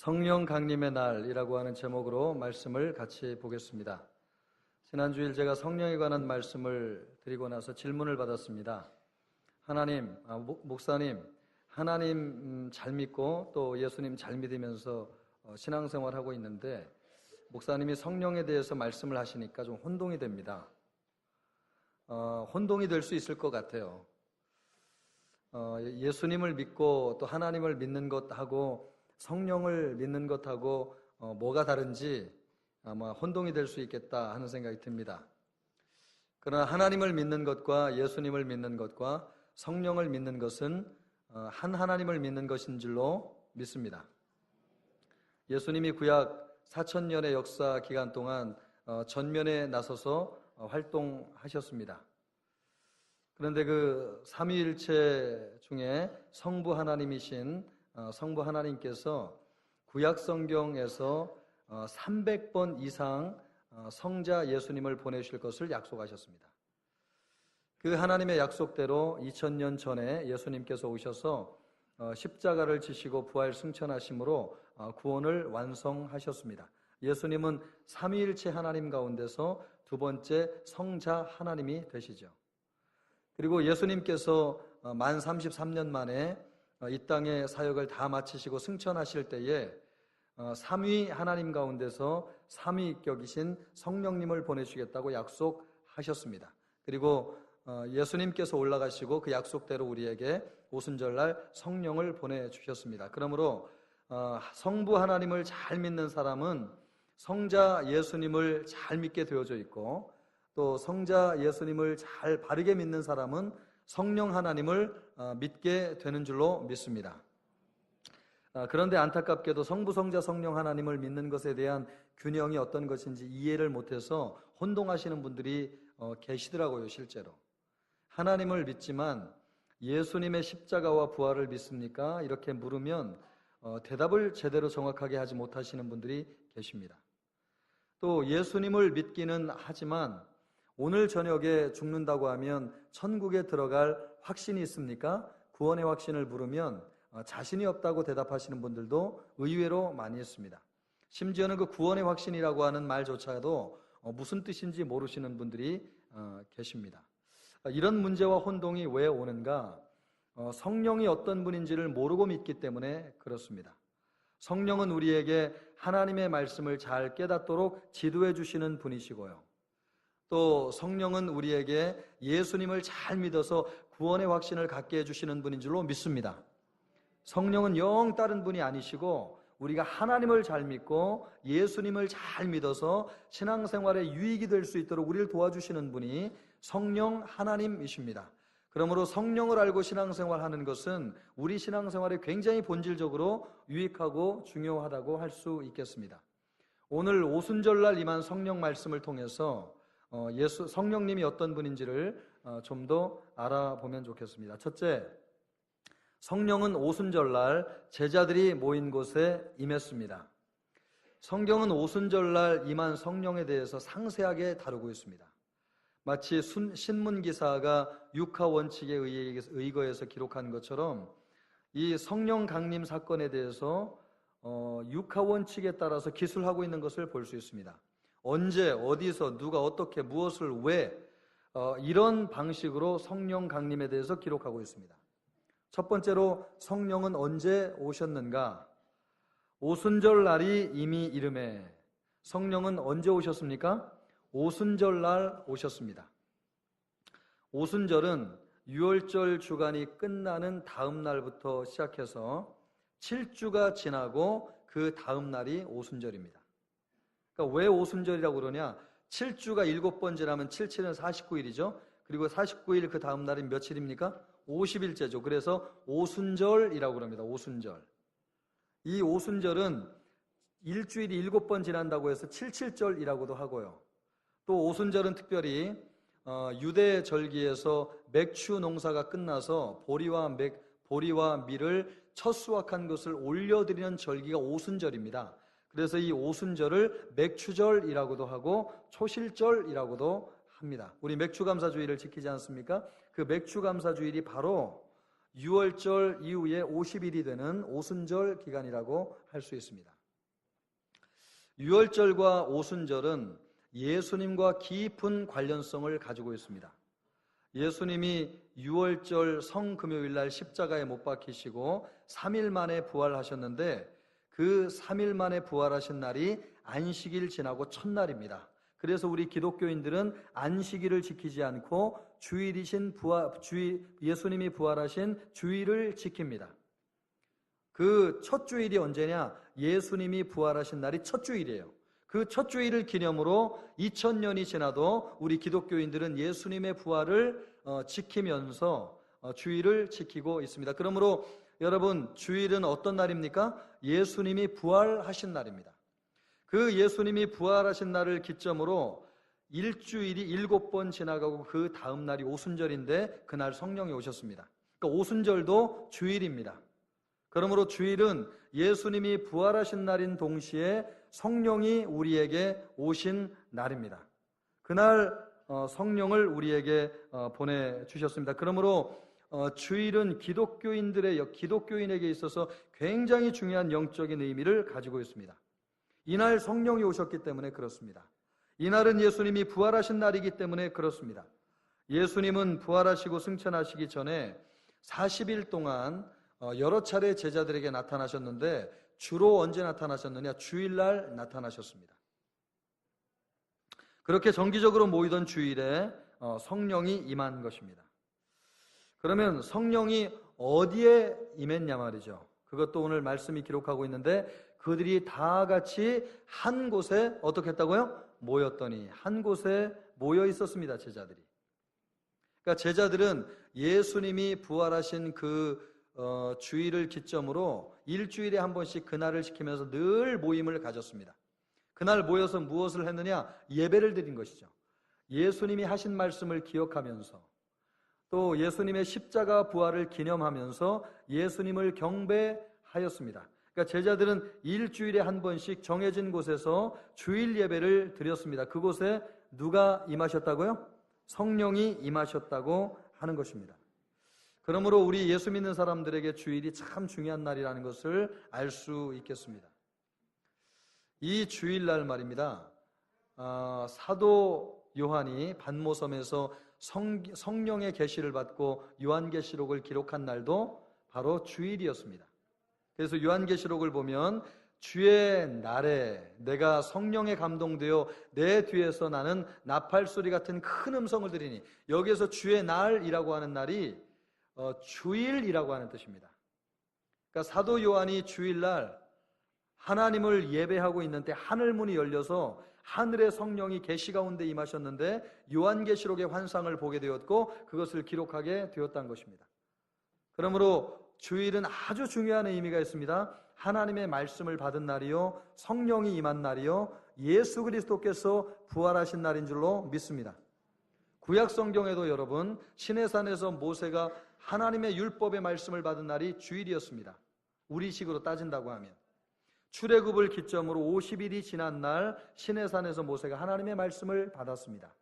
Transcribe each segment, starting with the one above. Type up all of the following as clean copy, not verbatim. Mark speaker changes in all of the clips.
Speaker 1: 성령 강림의 날이라고 하는 제목으로 말씀을 같이 보겠습니다. 지난주일 제가 성령에 관한 말씀을 드리고 나서 질문을 받았습니다. 목사님, 하나님 잘 믿고 또 예수님 잘 믿으면서 신앙생활하고 있는데 목사님이 성령에 대해서 말씀을 하시니까 좀 혼동이 됩니다. 혼동이 될 수 있을 것 같아요. 예수님을 믿고 또 하나님을 믿는 것하고 성령을 믿는 것하고 뭐가 다른지 아마 혼동이 될 수 있겠다 하는 생각이 듭니다. 그러나 하나님을 믿는 것과 예수님을 믿는 것과 성령을 믿는 것은 한 하나님을 믿는 것인 줄로 믿습니다. 예수님이 구약 4,000년의 역사 기간 동안 전면에 나서서 활동하셨습니다. 그런데 그 삼위일체 중에 성부 하나님이신 성부 하나님께서 구약 성경에서 300번 이상 성자 예수님을 보내실 것을 약속하셨습니다. 그 하나님의 약속대로 2000년 전에 예수님께서 오셔서 십자가를 지시고 부활 승천하심으로 구원을 완성하셨습니다. 예수님은 삼위일체 하나님 가운데서 두 번째 성자 하나님이 되시죠. 그리고 예수님께서 만 33년 만에 이 땅의 사역을 다 마치시고 승천하실 때에 삼위 하나님 가운데서 삼위격이신 성령님을 보내주겠다고 약속하셨습니다. 그리고 예수님께서 올라가시고 그 약속대로 우리에게 오순절날 성령을 보내주셨습니다. 그러므로 성부 하나님을 잘 믿는 사람은 성자 예수님을 잘 믿게 되어져 있고 또 성자 예수님을 잘 바르게 믿는 사람은 성령 하나님을 믿게 되는 줄로 믿습니다. 그런데 안타깝게도 성부, 성자, 성령 하나님을 믿는 것에 대한 균형이 어떤 것인지 이해를 못해서 혼동하시는 분들이 계시더라고요. 실제로 하나님을 믿지만 예수님의 십자가와 부활을 믿습니까? 이렇게 물으면 대답을 제대로 정확하게 하지 못하시는 분들이 계십니다. 또 예수님을 믿기는 하지만 오늘 저녁에 죽는다고 하면 천국에 들어갈 확신이 있습니까? 구원의 확신을 물으면 자신이 없다고 대답하시는 분들도 의외로 많이 있습니다. 심지어는 그 구원의 확신이라고 하는 말조차도 무슨 뜻인지 모르시는 분들이 계십니다. 이런 문제와 혼동이 왜 오는가? 성령이 어떤 분인지를 모르고 믿기 때문에 그렇습니다. 성령은 우리에게 하나님의 말씀을 잘 깨닫도록 지도해 주시는 분이시고요. 또 성령은 우리에게 예수님을 잘 믿어서 구원의 확신을 갖게 해주시는 분인 줄로 믿습니다. 성령은 영 다른 분이 아니시고 우리가 하나님을 잘 믿고 예수님을 잘 믿어서 신앙생활에 유익이 될 수 있도록 우리를 도와주시는 분이 성령 하나님이십니다. 그러므로 성령을 알고 신앙생활하는 것은 우리 신앙생활에 굉장히 본질적으로 유익하고 중요하다고 할 수 있겠습니다. 오늘 오순절날 임한 성령 말씀을 통해서 성령님이 어떤 분인지를 좀 더 알아보면 좋겠습니다. 첫째, 성령은 오순절날 제자들이 모인 곳에 임했습니다. 성경은 오순절날 임한 성령에 대해서 상세하게 다루고 있습니다. 마치 신문기사가 육하원칙에 의거해서 기록한 것처럼 이 성령 강림 사건에 대해서 육하원칙에 따라서 기술하고 있는 것을 볼 수 있습니다. 언제, 어디서, 누가 어떻게, 무엇을, 왜 이런 방식으로 성령 강림에 대해서 기록하고 있습니다. 첫 번째로 성령은 언제 오셨는가? 오순절 날이 이미 이르매. 성령은 언제 오셨습니까? 오순절날 오셨습니다. 오순절은 유월절 주간이 끝나는 다음 날부터 시작해서 7주가 지나고 그 다음 날이 오순절입니다. 그러니까 왜 오순절이라고 그러냐? 7주가 7번 지나면 7, 7은 49일이죠. 그리고 49일 그 다음 날은 며칠입니까? 50일째죠. 그래서 오순절이라고 그럽니다. 오순절. 이 오순절은 일주일이 7번 지난다고 해서 77절이라고도 하고요. 또 오순절은 특별히 유대 절기에서 맥추 농사가 끝나서 보리와 밀을 첫 수확한 것을 올려드리는 절기가 오순절입니다. 그래서 이 오순절을 맥추절이라고도 하고 초실절이라고도 합니다. 우리 맥추감사주일을 지키지 않습니까? 그 맥추감사주일이 바로 유월절 이후에 50일이 되는 오순절 기간이라고 할 수 있습니다. 유월절과 오순절은 예수님과 깊은 관련성을 가지고 있습니다. 예수님이 유월절 성금요일 날 십자가에 못 박히시고 3일 만에 부활하셨는데 그 3일 만에 부활하신 날이 안식일 지나고 첫날입니다. 그래서 우리 기독교인들은 안식일을 지키지 않고 예수님이 부활하신 주일을 지킵니다. 그 첫 주일이 언제냐? 예수님이 부활하신 날이 첫 주일이에요. 그 첫 주일을 기념으로 2000년이 지나도 우리 기독교인들은 예수님의 부활을 지키면서 주일을 지키고 있습니다. 그러므로 여러분, 주일은 어떤 날입니까? 예수님이 부활하신 날입니다. 그 예수님이 부활하신 날을 기점으로 일주일이 7번 지나가고 그 다음 날이 오순절인데 그날 성령이 오셨습니다. 그러니까 오순절도 주일입니다. 그러므로 주일은 예수님이 부활하신 날인 동시에 성령이 우리에게 오신 날입니다. 그날 성령을 우리에게 보내주셨습니다. 그러므로 주일은 기독교인에게 있어서 굉장히 중요한 영적인 의미를 가지고 있습니다. 이날 성령이 오셨기 때문에 그렇습니다. 이날은 예수님이 부활하신 날이기 때문에 그렇습니다. 예수님은 부활하시고 승천하시기 전에 40일 동안 여러 차례 제자들에게 나타나셨는데 주로 언제 나타나셨느냐? 주일날 나타나셨습니다. 그렇게 정기적으로 모이던 주일에 성령이 임한 것입니다. 그러면 성령이 어디에 임했냐 말이죠. 그것도 오늘 말씀이 기록하고 있는데 그들이 다 같이 한 곳에 어떻게 했다고요? 모였더니 한 곳에 모여 있었습니다. 제자들이. 그러니까 제자들은 예수님이 부활하신 그 주일을 기점으로 일주일에 한 번씩 그날을 지키면서 늘 모임을 가졌습니다. 그날 모여서 무엇을 했느냐? 예배를 드린 것이죠. 예수님이 하신 말씀을 기억하면서 또 예수님의 십자가 부활을 기념하면서 예수님을 경배하였습니다. 그러니까 제자들은 일주일에 한 번씩 정해진 곳에서 주일 예배를 드렸습니다. 그곳에 누가 임하셨다고요? 성령이 임하셨다고 하는 것입니다. 그러므로 우리 예수 믿는 사람들에게 주일이 참 중요한 날이라는 것을 알 수 있겠습니다. 이 주일날 말입니다. 사도 요한이 반모섬에서 성령의 계시를 받고 요한계시록을 기록한 날도 바로 주일이었습니다. 그래서 요한계시록을 보면 주의 날에 내가 성령에 감동되어 내 뒤에서 나는 나팔소리 같은 큰 음성을 들으니, 여기에서 주의 날이라고 하는 날이 주일이라고 하는 뜻입니다. 그러니까 사도 요한이 주일날 하나님을 예배하고 있는데 하늘문이 열려서 하늘의 성령이 계시 가운데 임하셨는데 요한계시록의 환상을 보게 되었고 그것을 기록하게 되었다는 것입니다. 그러므로 주일은 아주 중요한 의미가 있습니다. 하나님의 말씀을 받은 날이요, 성령이 임한 날이요, 예수 그리스도께서 부활하신 날인 줄로 믿습니다. 구약 성경에도 여러분, 시내산에서 모세가 하나님의 율법의 말씀을 받은 날이 주일이었습니다. 우리식으로 따진다고 하면 출애굽을 기점으로 50일이 지난 날 시내산에서 모세가 하나님의 말씀을 받았습니다.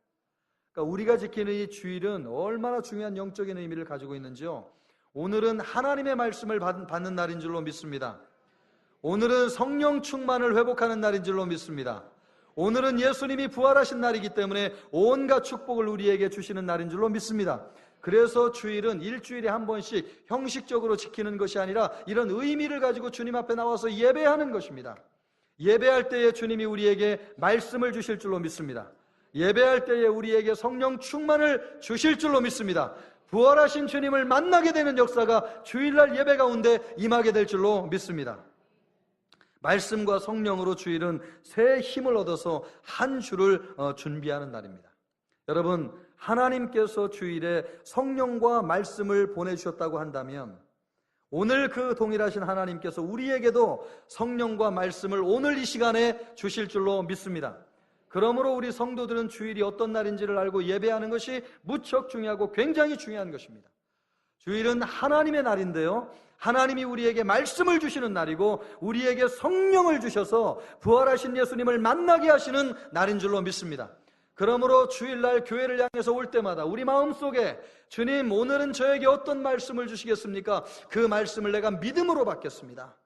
Speaker 1: 그러니까 우리가 지키는 이 주일은 얼마나 중요한 영적인 의미를 가지고 있는지요. 오늘은 하나님의 말씀을 받는 날인 줄로 믿습니다. 오늘은 성령 충만을 회복하는 날인 줄로 믿습니다. 오늘은 예수님이 부활하신 날이기 때문에 온갖 축복을 우리에게 주시는 날인 줄로 믿습니다. 그래서 주일은 일주일에 한 번씩 형식적으로 지키는 것이 아니라 이런 의미를 가지고 주님 앞에 나와서 예배하는 것입니다. 예배할 때에 주님이 우리에게 말씀을 주실 줄로 믿습니다. 예배할 때에 우리에게 성령 충만을 주실 줄로 믿습니다. 부활하신 주님을 만나게 되는 역사가 주일날 예배 가운데 임하게 될 줄로 믿습니다. 말씀과 성령으로 주일은 새 힘을 얻어서 한 주를 준비하는 날입니다. 여러분, 하나님께서 주일에 성령과 말씀을 보내주셨다고 한다면 오늘 그 동일하신 하나님께서 우리에게도 성령과 말씀을 오늘 이 시간에 주실 줄로 믿습니다. 그러므로 우리 성도들은 주일이 어떤 날인지를 알고 예배하는 것이 무척 중요하고 굉장히 중요한 것입니다. 주일은 하나님의 날인데요, 하나님이 우리에게 말씀을 주시는 날이고 우리에게 성령을 주셔서 부활하신 예수님을 만나게 하시는 날인 줄로 믿습니다. 그러므로 주일날 교회를 향해서 올 때마다 우리 마음속에 주님, 오늘은 저에게 어떤 말씀을 주시겠습니까? 그 말씀을 내가 믿음으로 받겠습니다.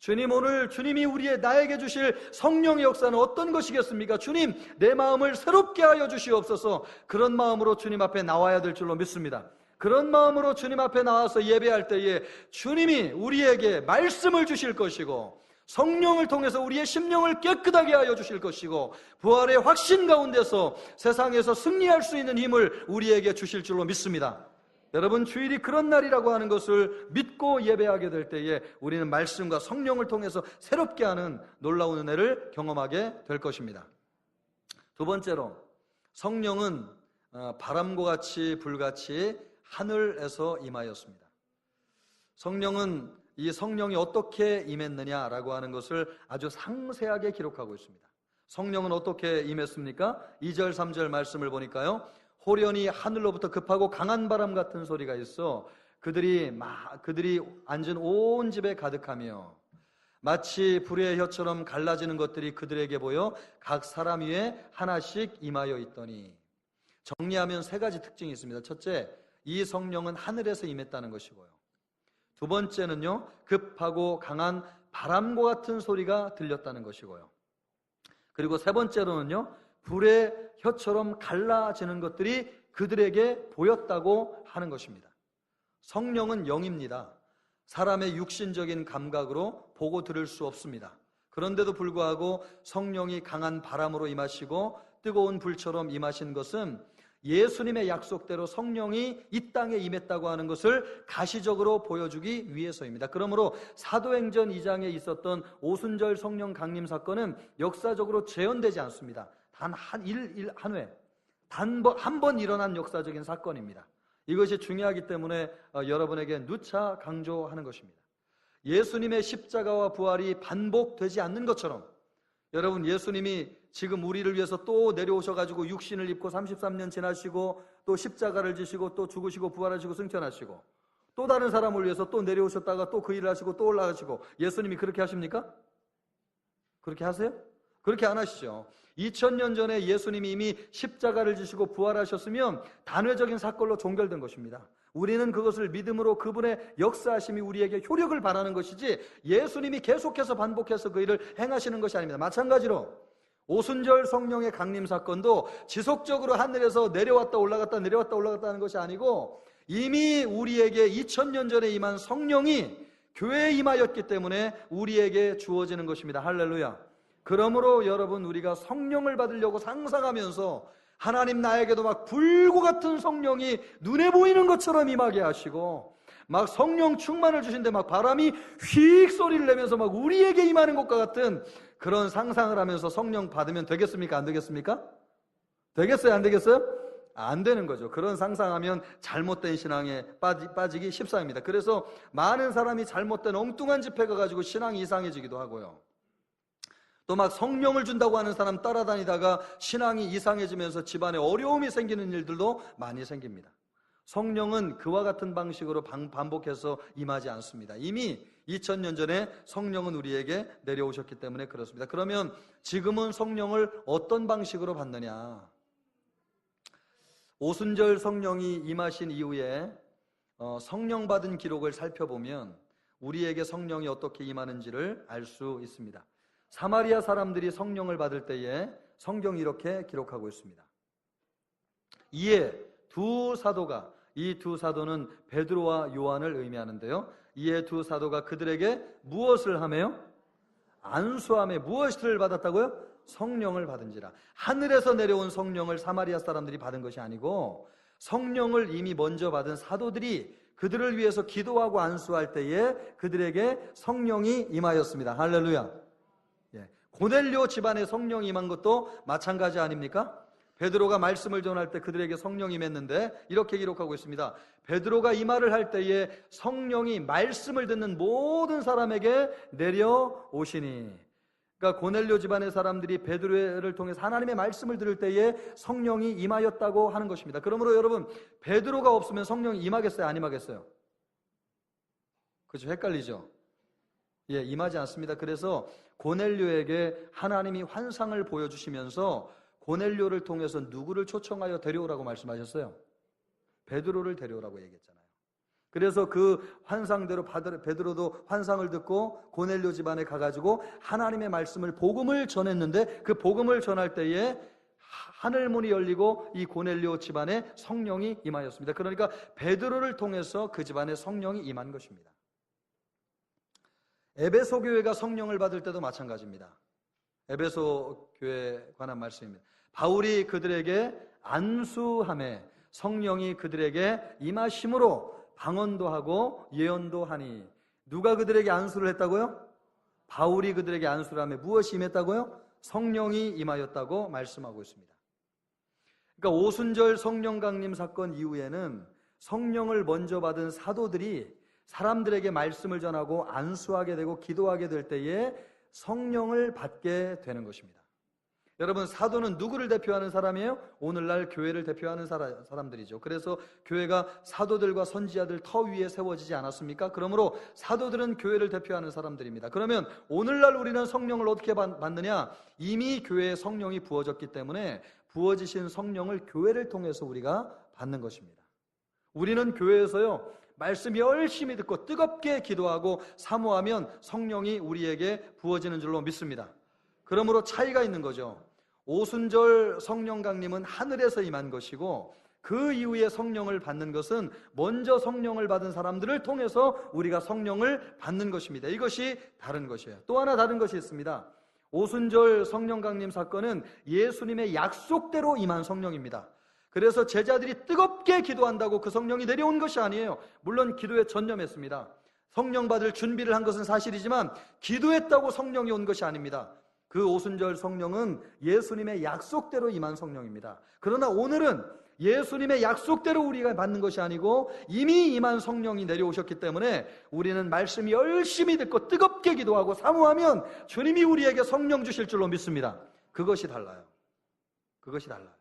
Speaker 1: 주님, 오늘 주님이 나에게 주실 성령의 역사는 어떤 것이겠습니까? 주님, 내 마음을 새롭게 하여 주시옵소서. 그런 마음으로 주님 앞에 나와야 될 줄로 믿습니다. 그런 마음으로 주님 앞에 나와서 예배할 때에 주님이 우리에게 말씀을 주실 것이고, 성령을 통해서 우리의 심령을 깨끗하게 하여 주실 것이고, 부활의 확신 가운데서 세상에서 승리할 수 있는 힘을 우리에게 주실 줄로 믿습니다. 여러분, 주일이 그런 날이라고 하는 것을 믿고 예배하게 될 때에 우리는 말씀과 성령을 통해서 새롭게 하는 놀라운 은혜를 경험하게 될 것입니다. 두 번째로, 성령은 바람과 같이 불같이 하늘에서 임하였습니다. 성령은 이 성령이 어떻게 임했느냐라고 하는 것을 아주 상세하게 기록하고 있습니다. 성령은 어떻게 임했습니까? 2절 3절 말씀을 보니까요, 호련히 하늘로부터 급하고 강한 바람 같은 소리가 있어 그들이 앉은 온 집에 가득하며 마치 불의 혀처럼 갈라지는 것들이 그들에게 보여 각 사람 위에 하나씩 임하여 있더니. 정리하면 세 가지 특징이 있습니다. 첫째, 이 성령은 하늘에서 임했다는 것이고요. 두 번째는요, 급하고 강한 바람과 같은 소리가 들렸다는 것이고요. 그리고 세 번째로는요, 불의 혀처럼 갈라지는 것들이 그들에게 보였다고 하는 것입니다. 성령은 영입니다. 사람의 육신적인 감각으로 보고 들을 수 없습니다. 그런데도 불구하고 성령이 강한 바람으로 임하시고 뜨거운 불처럼 임하신 것은 예수님의 약속대로 성령이 이 땅에 임했다고 하는 것을 가시적으로 보여주기 위해서입니다. 그러므로 사도행전 2장에 있었던 오순절 성령 강림 사건은 역사적으로 재현되지 않습니다. 단 한 회, 한 번 일어난 역사적인 사건입니다. 이것이 중요하기 때문에 여러분에게 누차 강조하는 것입니다. 예수님의 십자가와 부활이 반복되지 않는 것처럼, 여러분, 예수님이 지금 우리를 위해서 또 내려오셔가지고 육신을 입고 33년 지나시고 또 십자가를 지시고 또 죽으시고 부활하시고 승천하시고 또 다른 사람을 위해서 또 내려오셨다가 또 그 일을 하시고 또 올라가시고, 예수님이 그렇게 하십니까? 그렇게 하세요? 그렇게 안 하시죠. 2000년 전에 예수님이 이미 십자가를 지시고 부활하셨으면 단회적인 사건로 종결된 것입니다. 우리는 그것을 믿음으로 그분의 역사하심이 우리에게 효력을 발하는 것이지 예수님이 계속해서 반복해서 그 일을 행하시는 것이 아닙니다. 마찬가지로 오순절 성령의 강림 사건도 지속적으로 하늘에서 내려왔다 올라갔다 내려왔다 올라갔다 하는 것이 아니고 이미 우리에게 2000년 전에 임한 성령이 교회에 임하였기 때문에 우리에게 주어지는 것입니다. 할렐루야. 그러므로 여러분, 우리가 성령을 받으려고 상상하면서 하나님 나에게도 막 불과 같은 성령이 눈에 보이는 것처럼 임하게 하시고 막 성령 충만을 주신데 막 바람이 휙 소리를 내면서 막 우리에게 임하는 것과 같은 그런 상상을 하면서 성령 받으면 되겠습니까? 안 되겠습니까? 되겠어요? 안 되겠어요? 안 되는 거죠. 그런 상상하면 잘못된 신앙에 빠지기 쉽사입니다. 그래서 많은 사람이 잘못된 엉뚱한 집회 가가지고 신앙이 이상해지기도 하고요. 또 막 성령을 준다고 하는 사람 따라다니다가 신앙이 이상해지면서 집안에 어려움이 생기는 일들도 많이 생깁니다. 성령은 그와 같은 방식으로 반복해서 임하지 않습니다. 이미 2000년 전에 성령은 우리에게 내려오셨기 때문에 그렇습니다. 그러면 지금은 성령을 어떤 방식으로 받느냐? 오순절 성령이 임하신 이후에 성령 받은 기록을 살펴보면 우리에게 성령이 어떻게 임하는지를 알 수 있습니다. 사마리아 사람들이 성령을 받을 때에 성경이 이렇게 기록하고 있습니다. 이에 이 두 사도는 베드로와 요한을 의미하는데요, 이에 두 사도가 그들에게 무엇을 하매요? 안수하매. 무엇을 받았다고요? 성령을 받은지라. 하늘에서 내려온 성령을 사마리아 사람들이 받은 것이 아니고 성령을 이미 먼저 받은 사도들이 그들을 위해서 기도하고 안수할 때에 그들에게 성령이 임하였습니다. 할렐루야. 고넬료 집안에 성령이 임한 것도 마찬가지 아닙니까? 베드로가 말씀을 전할 때 그들에게 성령이 임했는데 이렇게 기록하고 있습니다. 베드로가 이 말을 할 때에 성령이 말씀을 듣는 모든 사람에게 내려오시니. 그러니까 고넬료 집안의 사람들이 베드로를 통해서 하나님의 말씀을 들을 때에 성령이 임하였다고 하는 것입니다. 그러므로 여러분, 베드로가 없으면 성령이 임하겠어요? 안 임하겠어요? 그렇죠? 헷갈리죠? 임하지 않습니다. 그래서 고넬료에게 하나님이 환상을 보여주시면서 고넬료를 통해서 누구를 초청하여 데려오라고 말씀하셨어요? 베드로를 데려오라고 얘기했잖아요. 그래서 그 환상대로 베드로도 환상을 듣고 고넬료 집안에 가가지고 하나님의 말씀을, 복음을 전했는데, 그 복음을 전할 때에 하늘문이 열리고 이 고넬료 집안에 성령이 임하였습니다. 그러니까 베드로를 통해서 그 집안에 성령이 임한 것입니다. 에베소 교회가 성령을 받을 때도 마찬가지입니다. 에베소 교회에 관한 말씀입니다. 바울이 그들에게 안수함에 성령이 그들에게 임하심으로 방언도 하고 예언도 하니. 누가 그들에게 안수를 했다고요? 바울이 그들에게 안수를 하며 무엇이 임했다고요? 성령이 임하였다고 말씀하고 있습니다. 그러니까 오순절 성령 강림 사건 이후에는 성령을 먼저 받은 사도들이 사람들에게 말씀을 전하고 안수하게 되고 기도하게 될 때에 성령을 받게 되는 것입니다. 여러분, 사도는 누구를 대표하는 사람이에요? 오늘날 교회를 대표하는 사람들이죠. 그래서 교회가 사도들과 선지자들 터 위에 세워지지 않았습니까? 그러므로 사도들은 교회를 대표하는 사람들입니다. 그러면 오늘날 우리는 성령을 어떻게 받느냐? 이미 교회에 성령이 부어졌기 때문에 부어지신 성령을 교회를 통해서 우리가 받는 것입니다. 우리는 교회에서요, 말씀 열심히 듣고 뜨겁게 기도하고 사모하면 성령이 우리에게 부어지는 줄로 믿습니다. 그러므로 차이가 있는 거죠. 오순절 성령 강림은 하늘에서 임한 것이고, 그 이후에 성령을 받는 것은 먼저 성령을 받은 사람들을 통해서 우리가 성령을 받는 것입니다. 이것이 다른 것이에요. 또 하나 다른 것이 있습니다. 오순절 성령 강림 사건은 예수님의 약속대로 임한 성령입니다. 그래서 제자들이 뜨겁게 기도한다고 그 성령이 내려온 것이 아니에요. 물론 기도에 전념했습니다. 성령 받을 준비를 한 것은 사실이지만 기도했다고 성령이 온 것이 아닙니다. 그 오순절 성령은 예수님의 약속대로 임한 성령입니다. 그러나 오늘은 예수님의 약속대로 우리가 받는 것이 아니고 이미 임한 성령이 내려오셨기 때문에 우리는 말씀 열심히 듣고 뜨겁게 기도하고 사모하면 주님이 우리에게 성령 주실 줄로 믿습니다. 그것이 달라요. 그것이 달라요.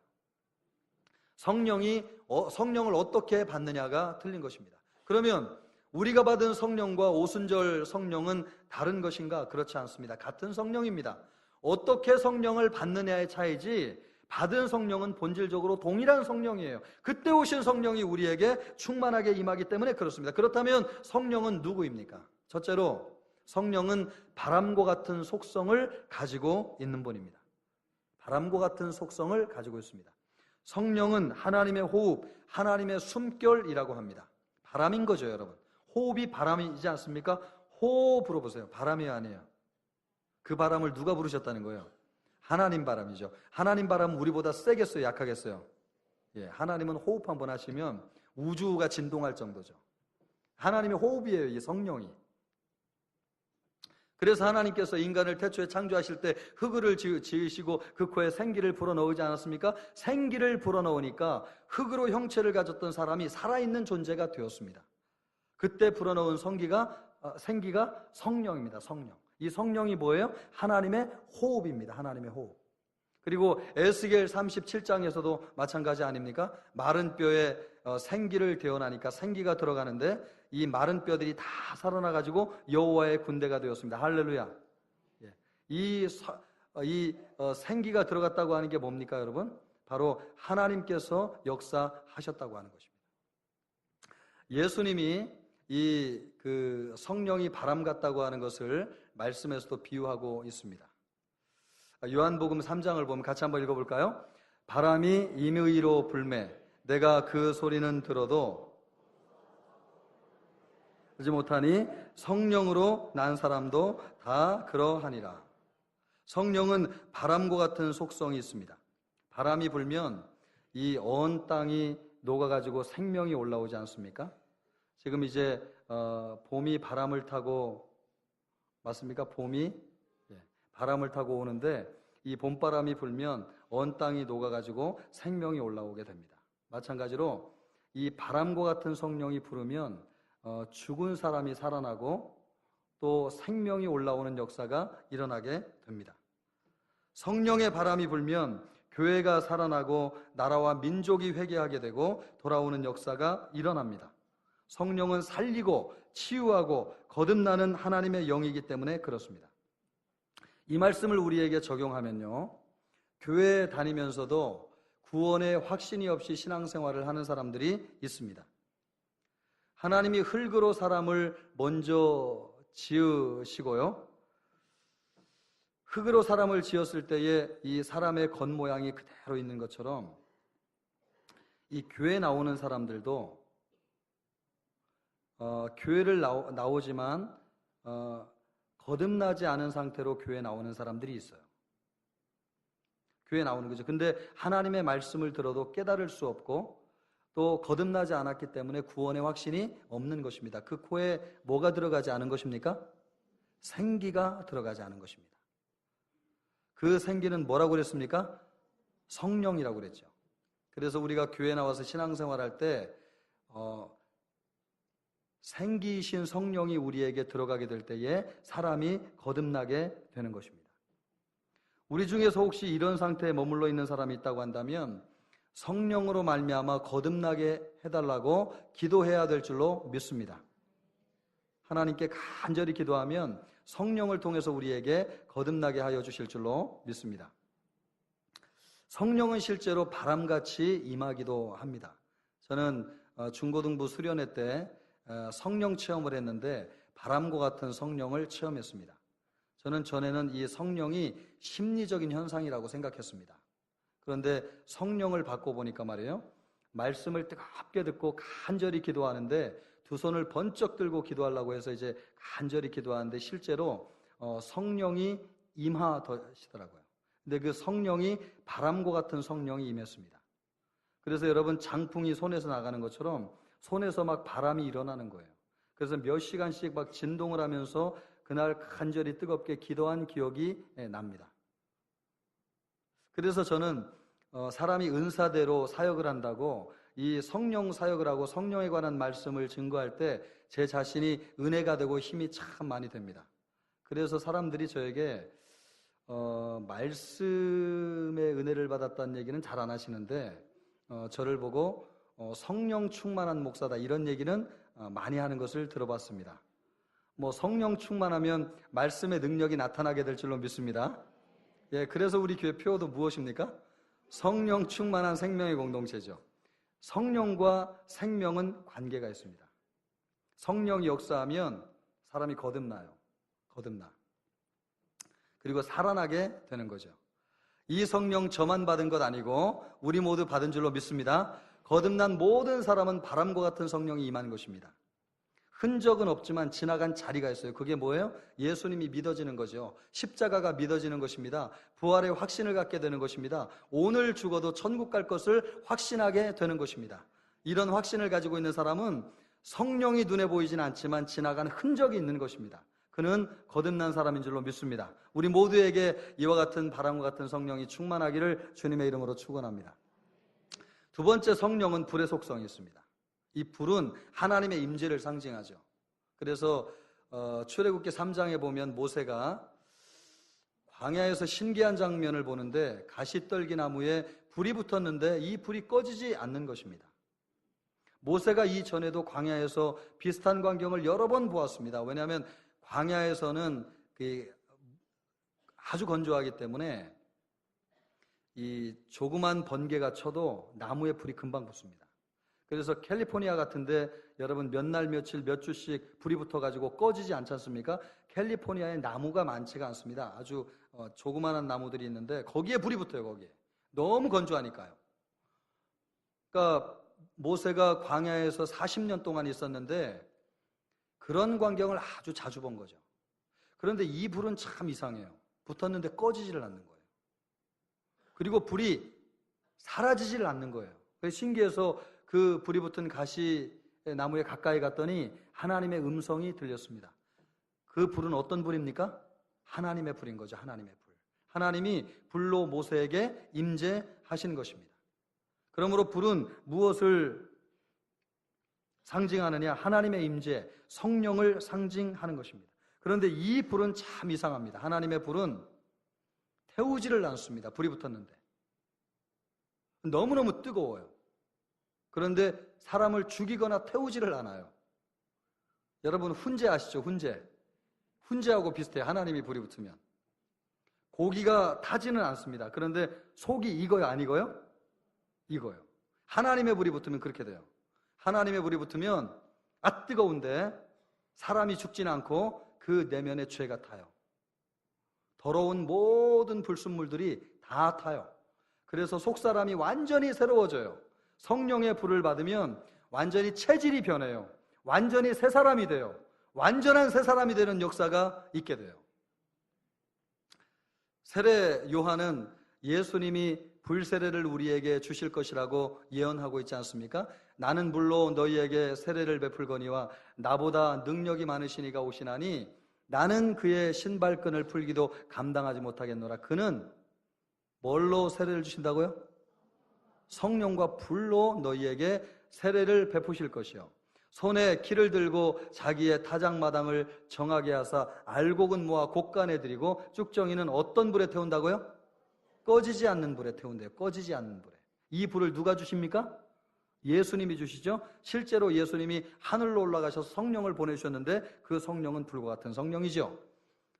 Speaker 1: 성령을 어떻게 받느냐가 틀린 것입니다. 그러면 우리가 받은 성령과 오순절 성령은 다른 것인가? 그렇지 않습니다. 같은 성령입니다. 어떻게 성령을 받느냐의 차이지 받은 성령은 본질적으로 동일한 성령이에요. 그때 오신 성령이 우리에게 충만하게 임하기 때문에 그렇습니다. 그렇다면 성령은 누구입니까? 첫째로 성령은 바람과 같은 속성을 가지고 있는 분입니다. 바람과 같은 속성을 가지고 있습니다. 성령은 하나님의 호흡, 하나님의 숨결이라고 합니다. 바람인 거죠, 여러분. 호흡이 바람이지 않습니까? 호흡 불어보세요. 바람이 아니에요. 그 바람을 누가 부르셨다는 거예요? 하나님 바람이죠. 하나님 바람은 우리보다 세겠어요? 약하겠어요? 예, 하나님은 호흡 한번 하시면 우주가 진동할 정도죠. 하나님의 호흡이에요, 이 성령이. 그래서 하나님께서 인간을 태초에 창조하실 때 흙을 지으시고 그 코에 생기를 불어넣지 않았습니까? 생기를 불어넣으니까 흙으로 형체를 가졌던 사람이 살아있는 존재가 되었습니다. 그때 불어넣은 생기가 성령입니다. 성령. 이 성령이 뭐예요? 하나님의 호흡입니다. 하나님의 호흡. 그리고 에스겔 37장에서도 마찬가지 아닙니까? 마른 뼈에 생기를 데워나니까 생기가 들어가는데 이 마른 뼈들이 다 살아나가지고 여호와의 군대가 되었습니다. 할렐루야. 이 생기가 들어갔다고 하는 게 뭡니까, 여러분? 바로 하나님께서 역사하셨다고 하는 것입니다. 예수님이 그 성령이 바람 같다고 하는 것을 말씀에서도 비유하고 있습니다. 요한복음 3장을 보면 같이 한번 읽어볼까요? 바람이 임의로 불매 내가 그 소리는 들어도 하지 못하니 성령으로 난 사람도 다 그러하니라. 성령은 바람과 같은 속성이 있습니다. 바람이 불면 이 언 땅이 녹아가지고 생명이 올라오지 않습니까? 지금 이제 봄이 바람을 타고 맞습니까? 봄이 바람을 타고 오는데 이 봄바람이 불면 언 땅이 녹아가지고 생명이 올라오게 됩니다. 마찬가지로 이 바람과 같은 성령이 부르면 죽은 사람이 살아나고 또 생명이 올라오는 역사가 일어나게 됩니다. 성령의 바람이 불면 교회가 살아나고 나라와 민족이 회개하게 되고 돌아오는 역사가 일어납니다. 성령은 살리고 치유하고 거듭나는 하나님의 영이기 때문에 그렇습니다. 이 말씀을 우리에게 적용하면요, 교회 다니면서도 구원의 확신이 없이 신앙생활을 하는 사람들이 있습니다. 하나님이 흙으로 사람을 먼저 지으시고요. 흙으로 사람을 지었을 때에 이 사람의 겉모양이 그대로 있는 것처럼 이 교회 나오는 사람들도 교회를 나오지만 거듭나지 않은 상태로 교회 나오는 사람들이 있어요. 교회 나오는 거죠. 근데 하나님의 말씀을 들어도 깨달을 수 없고 또 거듭나지 않았기 때문에 구원의 확신이 없는 것입니다. 그 코에 뭐가 들어가지 않은 것입니까? 생기가 들어가지 않은 것입니다. 그 생기는 뭐라고 그랬습니까? 성령이라고 그랬죠. 그래서 우리가 교회 나와서 신앙생활할 때 생기이신 성령이 우리에게 들어가게 될 때에 사람이 거듭나게 되는 것입니다. 우리 중에서 혹시 이런 상태에 머물러 있는 사람이 있다고 한다면 성령으로 말미암아 거듭나게 해달라고 기도해야 될 줄로 믿습니다. 하나님께 간절히 기도하면 성령을 통해서 우리에게 거듭나게 하여 주실 줄로 믿습니다. 성령은 실제로 바람같이 임하기도 합니다. 저는 중고등부 수련회 때 성령 체험을 했는데 바람과 같은 성령을 체험했습니다. 저는 전에는 이 성령이 심리적인 현상이라고 생각했습니다. 그런데 성령을 받고 보니까 말이에요, 말씀을 뜨겁게 듣고 간절히 기도하는데 두 손을 번쩍 들고 기도하려고 해서 이제 간절히 기도하는데 실제로 성령이 임하시더라고요. 근데 그 성령이 바람과 같은 성령이 임했습니다. 그래서 여러분 장풍이 손에서 나가는 것처럼 손에서 막 바람이 일어나는 거예요. 그래서 몇 시간씩 막 진동을 하면서 그날 간절히 뜨겁게 기도한 기억이 납니다. 그래서 저는 사람이 은사대로 사역을 한다고 이 성령 사역을 하고 성령에 관한 말씀을 증거할 때 제 자신이 은혜가 되고 힘이 참 많이 됩니다. 그래서 사람들이 저에게 말씀의 은혜를 받았다는 얘기는 잘 안 하시는데 저를 보고 성령 충만한 목사다 이런 얘기는 많이 하는 것을 들어봤습니다. 성령 충만하면 말씀의 능력이 나타나게 될 줄로 믿습니다. 예, 그래서 우리 교회 표어도 무엇입니까? 성령 충만한 생명의 공동체죠. 성령과 생명은 관계가 있습니다. 성령이 역사하면 사람이 거듭나요. 거듭나. 그리고 살아나게 되는 거죠. 이 성령 저만 받은 것 아니고 우리 모두 받은 줄로 믿습니다. 거듭난 모든 사람은 바람과 같은 성령이 임한 것입니다. 흔적은 없지만 지나간 자리가 있어요. 그게 뭐예요? 예수님이 믿어지는 거죠. 십자가가 믿어지는 것입니다. 부활의 확신을 갖게 되는 것입니다. 오늘 죽어도 천국 갈 것을 확신하게 되는 것입니다. 이런 확신을 가지고 있는 사람은 성령이 눈에 보이지는 않지만 지나간 흔적이 있는 것입니다. 그는 거듭난 사람인 줄로 믿습니다. 우리 모두에게 이와 같은 바람과 같은 성령이 충만하기를 주님의 이름으로 축원합니다. 두 번째, 성령은 불의 속성이 있습니다. 이 불은 하나님의 임재를 상징하죠. 그래서 출애굽기 3장에 보면 모세가 광야에서 신기한 장면을 보는데 가시떨기 나무에 불이 붙었는데 이 불이 꺼지지 않는 것입니다. 모세가 이전에도 광야에서 비슷한 광경을 여러 번 보았습니다. 왜냐하면 광야에서는 아주 건조하기 때문에 이 조그만 번개가 쳐도 나무에 불이 금방 붙습니다. 그래서 캘리포니아 같은데 여러분 몇 날 며칠 몇 주씩 불이 붙어가지고 꺼지지 않지 않습니까? 캘리포니아에 나무가 많지가 않습니다. 아주 조그만한 나무들이 있는데 거기에 불이 붙어요. 거기에 너무 건조하니까요. 그러니까 모세가 광야에서 40년 동안 있었는데 그런 광경을 아주 자주 본 거죠. 그런데 이 불은 참 이상해요. 붙었는데 꺼지지를 않는 거예요. 그리고 불이 사라지지를 않는 거예요. 그래서 신기해서 그 불이 붙은 가시 나무에 가까이 갔더니 하나님의 음성이 들렸습니다. 그 불은 어떤 불입니까? 하나님의 불인 거죠. 하나님의 불. 하나님이 불로 모세에게 임재하신 것입니다. 그러므로 불은 무엇을 상징하느냐? 하나님의 임재, 성령을 상징하는 것입니다. 그런데 이 불은 참 이상합니다. 하나님의 불은 태우지를 않습니다. 불이 붙었는데. 너무너무 뜨거워요. 그런데 사람을 죽이거나 태우지를 않아요. 여러분 훈제 아시죠? 훈제. 훈제하고 비슷해요. 하나님이 불이 붙으면. 고기가 타지는 않습니다. 그런데 속이 익어요, 안 익어요? 익어요. 하나님의 불이 붙으면 그렇게 돼요. 하나님의 불이 붙으면 뜨거운데 사람이 죽지는 않고 그 내면에 죄가 타요. 더러운 모든 불순물들이 다 타요. 그래서 속사람이 완전히 새로워져요. 성령의 불을 받으면 완전히 체질이 변해요. 완전히 새 사람이 돼요. 완전한 새 사람이 되는 역사가 있게 돼요. 세례 요한은 예수님이 불세례를 우리에게 주실 것이라고 예언하고 있지 않습니까? 나는 불로 너희에게 세례를 베풀거니와 나보다 능력이 많으신 이가 오시나니 나는 그의 신발끈을 풀기도 감당하지 못하겠노라. 그는 뭘로 세례를 주신다고요? 성령과 불로 너희에게 세례를 베푸실 것이요. 손에 키를 들고 자기의 타작마당을 정하게 하사 알곡은 모아 곡간에 들이고 쭉정이는 어떤 불에 태운다고요? 꺼지지 않는 불에 태운대요. 꺼지지 않는 불에. 이 불을 누가 주십니까? 예수님이 주시죠. 실제로 예수님이 하늘로 올라가셔서 성령을 보내주셨는데 그 성령은 불과 같은 성령이죠.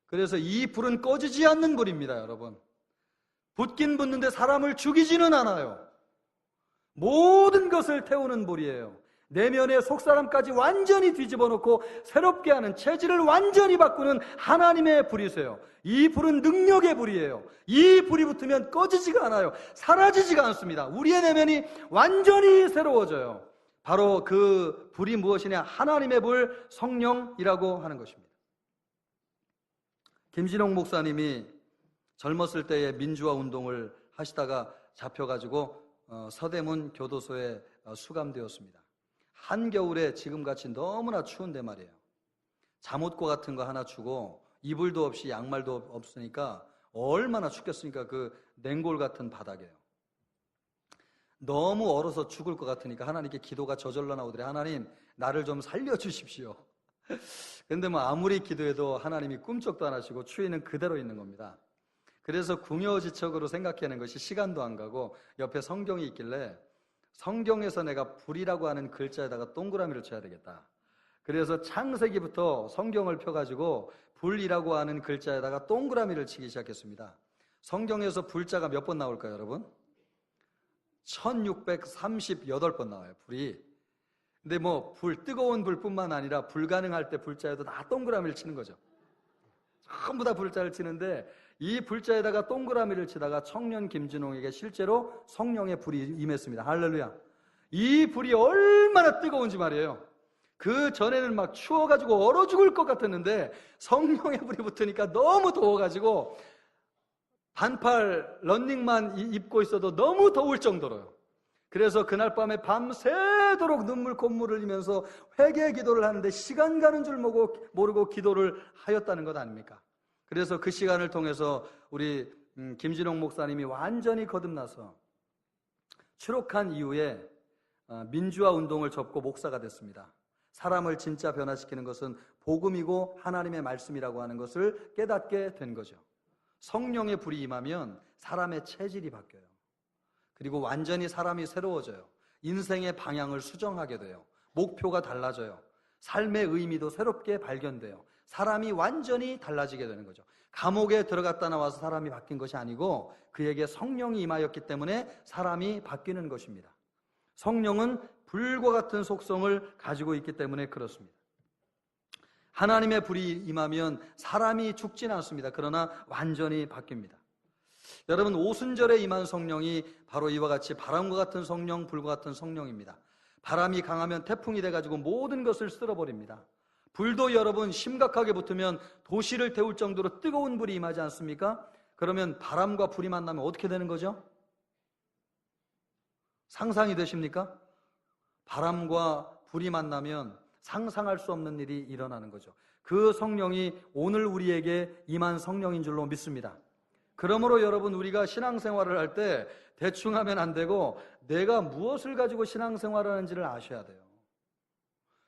Speaker 1: 그래서 이 불은 꺼지지 않는 불입니다, 여러분. 붙긴 붙는데 사람을 죽이지는 않아요. 모든 것을 태우는 불이에요. 내면의 속사람까지 완전히 뒤집어 놓고 새롭게 하는, 체질을 완전히 바꾸는 하나님의 불이세요. 이 불은 능력의 불이에요. 이 불이 붙으면 꺼지지가 않아요. 사라지지가 않습니다. 우리의 내면이 완전히 새로워져요. 바로 그 불이 무엇이냐? 하나님의 불, 성령이라고 하는 것입니다. 김진홍 목사님이 젊었을 때에 민주화 운동을 하시다가 잡혀가지고 서대문 교도소에 수감되었습니다. 한겨울에 지금같이 너무나 추운데 말이에요. 잠옷과 같은 거 하나 주고 이불도 없이 양말도 없으니까 얼마나 춥겠습니까? 그 냉골 같은 바닥에요. 너무 얼어서 죽을 것 같으니까 하나님께 기도가 저절로 나오더래. 하나님, 나를 좀 살려주십시오. 근데 뭐 아무리 기도해도 하나님이 꿈쩍도 안 하시고 추위는 그대로 있는 겁니다. 그래서 궁여지책으로 생각하는 것이 시간도 안 가고 옆에 성경이 있길래 성경에서 내가 불이라고 하는 글자에다가 동그라미를 쳐야 되겠다. 그래서 창세기부터 성경을 펴가지고 불이라고 하는 글자에다가 동그라미를 치기 시작했습니다. 성경에서 불자가 몇 번 나올까요, 여러분? 1638번 나와요, 불이. 근데 뭐 뜨거운 불뿐만 아니라 불가능할 때 불자에도 다 동그라미를 치는 거죠. 전부 다 불자를 치는데 이 불자에다가 동그라미를 치다가 청년 김진홍에게 실제로 성령의 불이 임했습니다. 할렐루야. 이 불이 얼마나 뜨거운지 말이에요. 그 전에는 막 추워가지고 얼어 죽을 것 같았는데 성령의 불이 붙으니까 너무 더워가지고 반팔 런닝만 입고 있어도 너무 더울 정도로요. 그래서 그날 밤에 밤새도록 눈물 콧물을 흘리면서 회개 기도를 하는데 시간 가는 줄 모르고 기도를 하였다는 것 아닙니까? 그래서 그 시간을 통해서 우리 김진홍 목사님이 완전히 거듭나서 추록한 이후에 민주화 운동을 접고 목사가 됐습니다. 사람을 진짜 변화시키는 것은 복음이고 하나님의 말씀이라고 하는 것을 깨닫게 된 거죠. 성령의 불이 임하면 사람의 체질이 바뀌어요. 그리고 완전히 사람이 새로워져요. 인생의 방향을 수정하게 돼요. 목표가 달라져요. 삶의 의미도 새롭게 발견돼요. 사람이 완전히 달라지게 되는 거죠. 감옥에 들어갔다 나와서 사람이 바뀐 것이 아니고 그에게 성령이 임하였기 때문에 사람이 바뀌는 것입니다. 성령은 불과 같은 속성을 가지고 있기 때문에 그렇습니다. 하나님의 불이 임하면 사람이 죽지는 않습니다. 그러나 완전히 바뀝니다. 여러분, 오순절에 임한 성령이 바로 이와 같이 바람과 같은 성령, 불과 같은 성령입니다. 바람이 강하면 태풍이 돼가지고 모든 것을 쓸어버립니다. 불도 여러분 심각하게 붙으면 도시를 태울 정도로 뜨거운 불이 임하지 않습니까? 그러면 바람과 불이 만나면 어떻게 되는 거죠? 상상이 되십니까? 바람과 불이 만나면 상상할 수 없는 일이 일어나는 거죠. 그 성령이 오늘 우리에게 임한 성령인 줄로 믿습니다. 그러므로 여러분, 우리가 신앙생활을 할 때 대충 하면 안 되고 내가 무엇을 가지고 신앙생활을 하는지를 아셔야 돼요.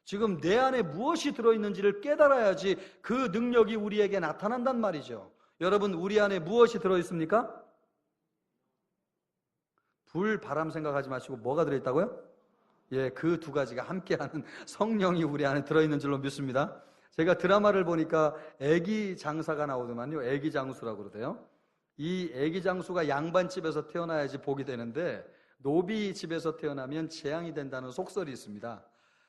Speaker 1: 지금 내 안에 무엇이 들어있는지를 깨달아야지 그 능력이 우리에게 나타난단 말이죠. 여러분, 우리 안에 무엇이 들어있습니까? 불, 바람 생각하지 마시고 뭐가 들어있다고요? 예, 그 두 가지가 함께하는 성령이 우리 안에 들어있는 줄로 믿습니다. 제가 드라마를 보니까 애기 장사가 나오더만요. 애기 장수라고 그러대요. 이 아기 장수가 양반집에서 태어나야지 복이 되는데 노비 집에서 태어나면 재앙이 된다는 속설이 있습니다.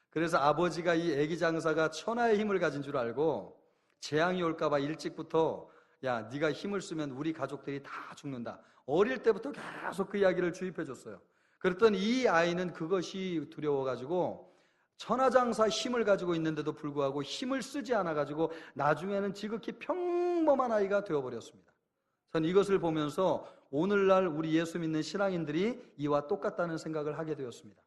Speaker 1: 그래서 아버지가 이 아기 장사가 천하의 힘을 가진 줄 알고 재앙이 올까봐 일찍부터 야, 네가 힘을 쓰면 우리 가족들이 다 죽는다. 어릴 때부터 계속 그 이야기를 주입해 줬어요. 그랬더니 이 아이는 그것이 두려워가지고 천하장사 힘을 가지고 있는데도 불구하고 힘을 쓰지 않아가지고 나중에는 지극히 평범한 아이가 되어버렸습니다. 전 이것을 보면서 오늘날 우리 예수 믿는 신앙인들이 이와 똑같다는 생각을 하게 되었습니다.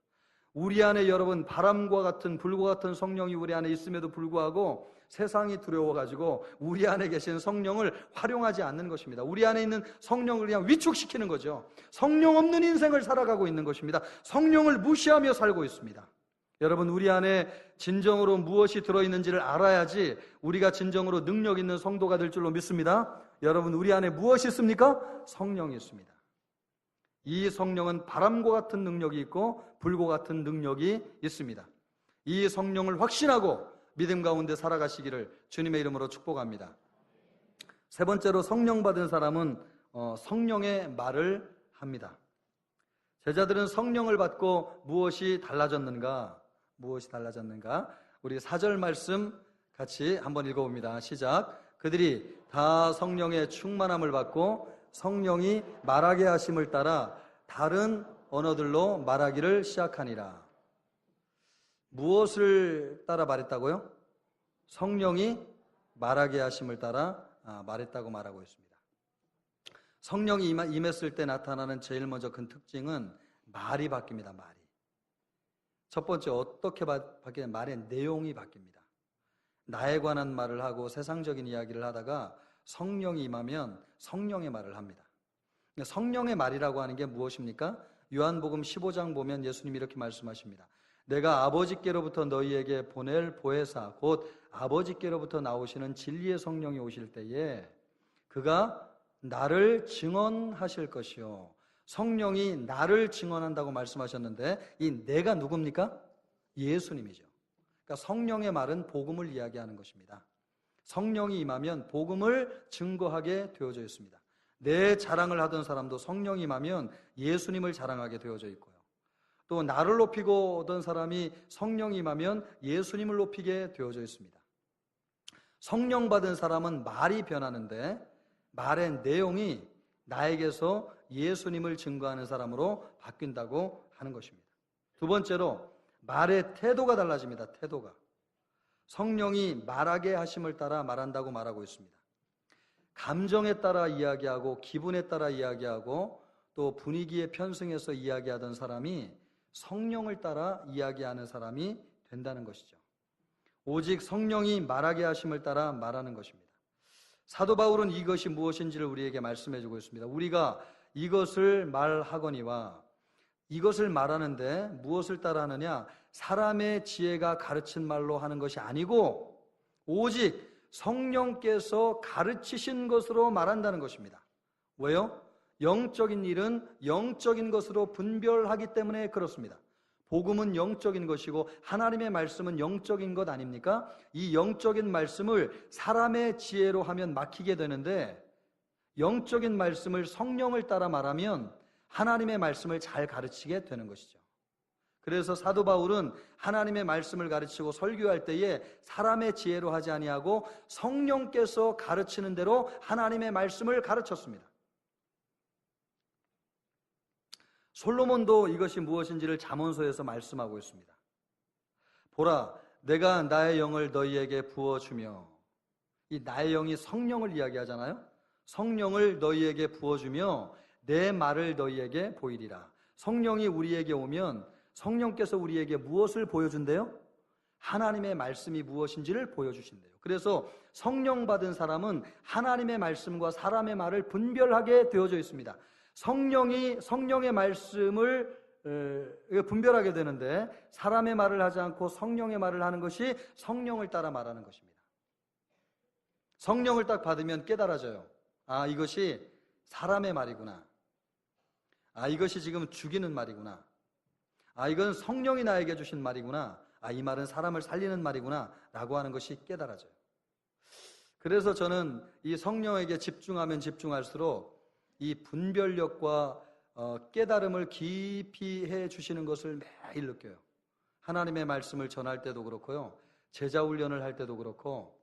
Speaker 1: 우리 안에 여러분 바람과 같은 불과 같은 성령이 우리 안에 있음에도 불구하고 세상이 두려워가지고 우리 안에 계신 성령을 활용하지 않는 것입니다. 우리 안에 있는 성령을 그냥 위축시키는 거죠. 성령 없는 인생을 살아가고 있는 것입니다. 성령을 무시하며 살고 있습니다. 여러분, 우리 안에 진정으로 무엇이 들어있는지를 알아야지 우리가 진정으로 능력 있는 성도가 될 줄로 믿습니다. 여러분, 우리 안에 무엇이 있습니까? 성령이 있습니다. 이 성령은 바람과 같은 능력이 있고 불과 같은 능력이 있습니다. 이 성령을 확신하고 믿음 가운데 살아가시기를 주님의 이름으로 축복합니다. 세 번째로 성령 받은 사람은 성령의 말을 합니다. 제자들은 성령을 받고 무엇이 달라졌는가? 우리 4절 말씀 같이 한번 읽어봅니다. 시작. 그들이 다 성령의 충만함을 받고 성령이 말하게 하심을 따라 다른 언어들로 말하기를 시작하니라. 무엇을 따라 말했다고요? 성령이 말하게 하심을 따라 말했다고 말하고 있습니다. 성령이 임했을 때 나타나는 제일 먼저 큰 특징은 말이 바뀝니다. 말이. 첫 번째, 어떻게 바뀌냐면 말의 내용이 바뀝니다. 나에 관한 말을 하고 세상적인 이야기를 하다가 성령이 임하면 성령의 말을 합니다. 성령의 말이라고 하는 게 무엇입니까? 요한복음 15장 보면 예수님이 이렇게 말씀하십니다. 내가 아버지께로부터 너희에게 보낼 보혜사 곧 아버지께로부터 나오시는 진리의 성령이 오실 때에 그가 나를 증언하실 것이요. 성령이 나를 증언한다고 말씀하셨는데 이 내가 누굽니까? 예수님이죠. 그러니까 성령의 말은 복음을 이야기하는 것입니다. 성령이 임하면 복음을 증거하게 되어져 있습니다. 내 자랑을 하던 사람도 성령이 임하면 예수님을 자랑하게 되어져 있고요. 또 나를 높이고 오던 사람이 성령이 임하면 예수님을 높이게 되어져 있습니다. 성령 받은 사람은 말이 변하는데 말의 내용이 나에게서 예수님을 증거하는 사람으로 바뀐다고 하는 것입니다. 두 번째로 말의 태도가 달라집니다. 태도가. 성령이 말하게 하심을 따라 말한다고 말하고 있습니다. 감정에 따라 이야기하고 기분에 따라 이야기하고 또 분위기에 편승해서 이야기하던 사람이 성령을 따라 이야기하는 사람이 된다는 것이죠. 오직 성령이 말하게 하심을 따라 말하는 것입니다. 사도 바울은 이것이 무엇인지를 우리에게 말씀해 주고 있습니다. 우리가 이것을 말하거니와 이것을 말하는데 무엇을 따라 하느냐? 사람의 지혜가 가르친 말로 하는 것이 아니고 오직 성령께서 가르치신 것으로 말한다는 것입니다. 왜요? 영적인 일은 영적인 것으로 분별하기 때문에 그렇습니다. 복음은 영적인 것이고 하나님의 말씀은 영적인 것 아닙니까? 이 영적인 말씀을 사람의 지혜로 하면 막히게 되는데 영적인 말씀을 성령을 따라 말하면 하나님의 말씀을 잘 가르치게 되는 것이죠. 그래서 사도 바울은 하나님의 말씀을 가르치고 설교할 때에 사람의 지혜로 하지 아니하고 성령께서 가르치는 대로 하나님의 말씀을 가르쳤습니다. 솔로몬도 이것이 무엇인지를 잠언서에서 말씀하고 있습니다. 보라, 내가 나의 영을 너희에게 부어주며, 이 나의 영이 성령을 이야기하잖아요. 성령을 너희에게 부어주며 내 말을 너희에게 보이리라. 성령이 우리에게 오면 성령께서 우리에게 무엇을 보여준대요? 하나님의 말씀이 무엇인지를 보여주신대요. 그래서 성령 받은 사람은 하나님의 말씀과 사람의 말을 분별하게 되어져 있습니다. 성령의 말씀을 분별하게 되는데 사람의 말을 하지 않고 성령의 말을 하는 것이 성령을 따라 말하는 것입니다. 성령을 딱 받으면 깨달아져요. 아, 이것이 사람의 말이구나. 아, 이것이 지금 죽이는 말이구나. 아, 이건 성령이 나에게 주신 말이구나. 아, 이 말은 사람을 살리는 말이구나 라고 하는 것이 깨달아져요. 그래서 저는 이 성령에게 집중하면 집중할수록 이 분별력과 깨달음을 깊이 해 주시는 것을 매일 느껴요. 하나님의 말씀을 전할 때도 그렇고요, 제자 훈련을 할 때도 그렇고,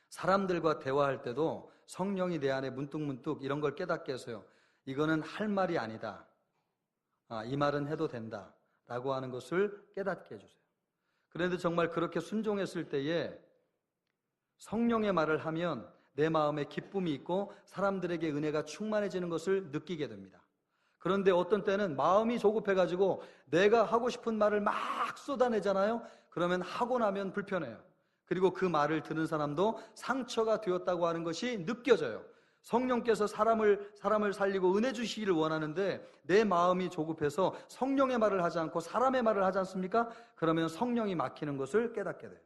Speaker 1: 사람들과 대화할 때도 성령이 내 안에 문득문득 이런 걸 깨닫게 해서요, 이거는 할 말이 아니다, 이 말은 해도 된다 라고 하는 것을 깨닫게 해주세요. 그런데 정말 그렇게 순종했을 때에 성령의 말을 하면 내 마음에 기쁨이 있고 사람들에게 은혜가 충만해지는 것을 느끼게 됩니다. 그런데 어떤 때는 마음이 조급해가지고 내가 하고 싶은 말을 막 쏟아내잖아요. 그러면 하고 나면 불편해요. 그리고 그 말을 듣는 사람도 상처가 되었다고 하는 것이 느껴져요. 성령께서 사람을 살리고 은혜 주시기를 원하는데 내 마음이 조급해서 성령의 말을 하지 않고 사람의 말을 하지 않습니까? 그러면 성령이 막히는 것을 깨닫게 돼요.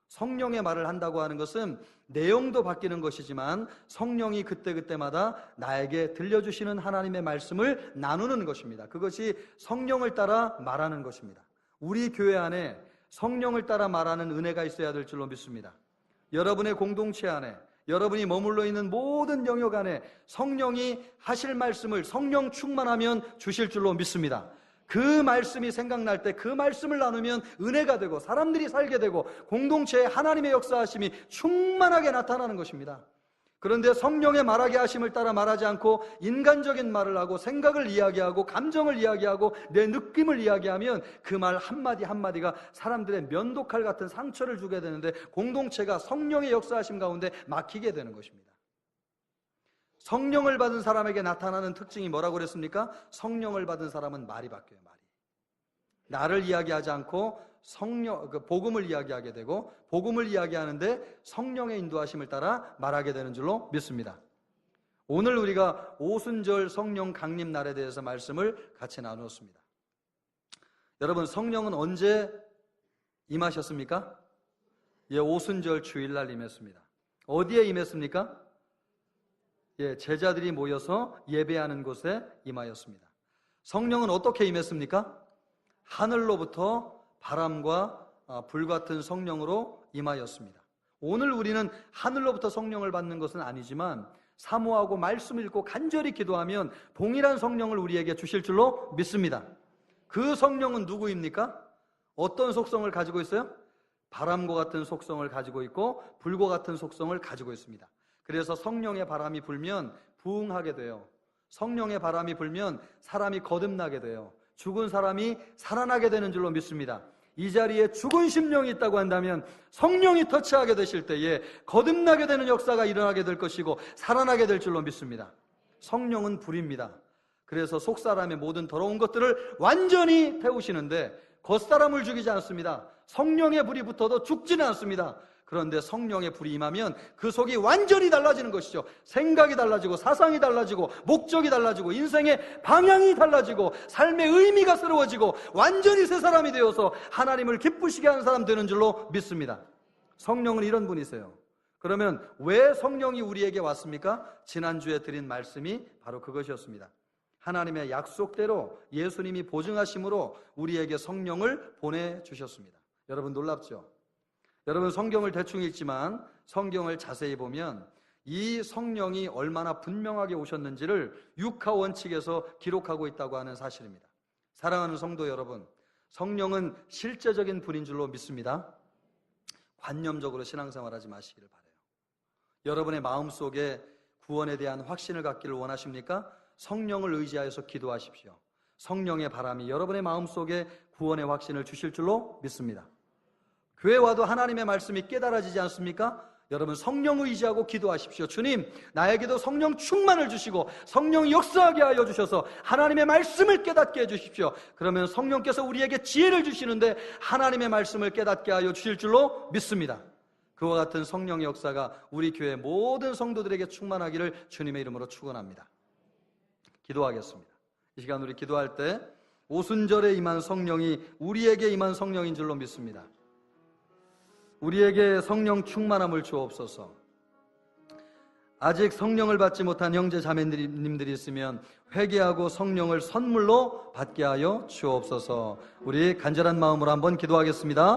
Speaker 1: 성령의 말을 한다고 하는 것은 내용도 바뀌는 것이지만 성령이 그때그때마다 나에게 들려주시는 하나님의 말씀을 나누는 것입니다. 그것이 성령을 따라 말하는 것입니다. 우리 교회 안에 성령을 따라 말하는 은혜가 있어야 될 줄로 믿습니다. 여러분의 공동체 안에, 여러분이 머물러 있는 모든 영역 안에 성령이 하실 말씀을 성령 충만하면 주실 줄로 믿습니다. 그 말씀이 생각날 때 그 말씀을 나누면 은혜가 되고 사람들이 살게 되고 공동체에 하나님의 역사하심이 충만하게 나타나는 것입니다. 그런데 성령의 말하게 하심을 따라 말하지 않고 인간적인 말을 하고 생각을 이야기하고 감정을 이야기하고 내 느낌을 이야기하면 그 말 한마디 한마디가 사람들의 면도칼 같은 상처를 주게 되는데 공동체가 성령의 역사하심 가운데 막히게 되는 것입니다. 성령을 받은 사람에게 나타나는 특징이 뭐라고 그랬습니까? 성령을 받은 사람은 말이 바뀌어요. 말이. 나를 이야기하지 않고 복음을 이야기하게 되고 복음을 이야기하는데 성령의 인도하심을 따라 말하게 되는 줄로 믿습니다. 오늘 우리가 오순절 성령 강림 날에 대해서 말씀을 같이 나누었습니다. 여러분, 성령은 언제 임하셨습니까? 예, 오순절 주일날 임했습니다. 어디에 임했습니까? 예, 제자들이 모여서 예배하는 곳에 임하였습니다. 성령은 어떻게 임했습니까? 하늘로부터 바람과 불같은 성령으로 임하였습니다. 오늘 우리는 하늘로부터 성령을 받는 것은 아니지만 사모하고 말씀 읽고 간절히 기도하면 동일한 성령을 우리에게 주실 줄로 믿습니다. 그 성령은 누구입니까? 어떤 속성을 가지고 있어요? 바람과 같은 속성을 가지고 있고 불과 같은 속성을 가지고 있습니다. 그래서 성령의 바람이 불면 부흥하게 돼요. 성령의 바람이 불면 사람이 거듭나게 돼요. 죽은 사람이 살아나게 되는 줄로 믿습니다. 이 자리에 죽은 심령이 있다고 한다면 성령이 터치하게 되실 때에 거듭나게 되는 역사가 일어나게 될 것이고 살아나게 될 줄로 믿습니다. 성령은 불입니다. 그래서 속사람의 모든 더러운 것들을 완전히 태우시는데 겉사람을 죽이지 않습니다. 성령의 불이 붙어도 죽지는 않습니다. 그런데 성령의 불이 임하면 그 속이 완전히 달라지는 것이죠. 생각이 달라지고 사상이 달라지고 목적이 달라지고 인생의 방향이 달라지고 삶의 의미가 새로워지고 완전히 새 사람이 되어서 하나님을 기쁘시게 하는 사람 되는 줄로 믿습니다. 성령은 이런 분이세요. 그러면 왜 성령이 우리에게 왔습니까? 지난주에 드린 말씀이 바로 그것이었습니다. 하나님의 약속대로 예수님이 보증하심으로 우리에게 성령을 보내주셨습니다. 여러분 놀랍죠? 여러분 성경을 대충 읽지만 성경을 자세히 보면 이 성령이 얼마나 분명하게 오셨는지를 육하 원칙에서 기록하고 있다고 하는 사실입니다. 사랑하는 성도 여러분, 성령은 실제적인 분인 줄로 믿습니다. 관념적으로 신앙생활하지 마시기를 바라요. 여러분의 마음속에 구원에 대한 확신을 갖기를 원하십니까? 성령을 의지하여서 기도하십시오. 성령의 바람이 여러분의 마음속에 구원의 확신을 주실 줄로 믿습니다. 교회 와도 하나님의 말씀이 깨달아지지 않습니까? 여러분 성령 의지하고 기도하십시오. 주님, 나에게도 성령 충만을 주시고 성령이 역사하게 하여 주셔서 하나님의 말씀을 깨닫게 해주십시오. 그러면 성령께서 우리에게 지혜를 주시는데 하나님의 말씀을 깨닫게 하여 주실 줄로 믿습니다. 그와 같은 성령의 역사가 우리 교회 모든 성도들에게 충만하기를 주님의 이름으로 축원합니다. 기도하겠습니다. 이 시간 우리 기도할 때 오순절에 임한 성령이 우리에게 임한 성령인 줄로 믿습니다. 우리에게 성령 충만함을 주옵소서. 아직 성령을 받지 못한 형제 자매님들이 있으면 회개하고 성령을 선물로 받게 하여 주옵소서. 우리 간절한 마음으로 한번 기도하겠습니다.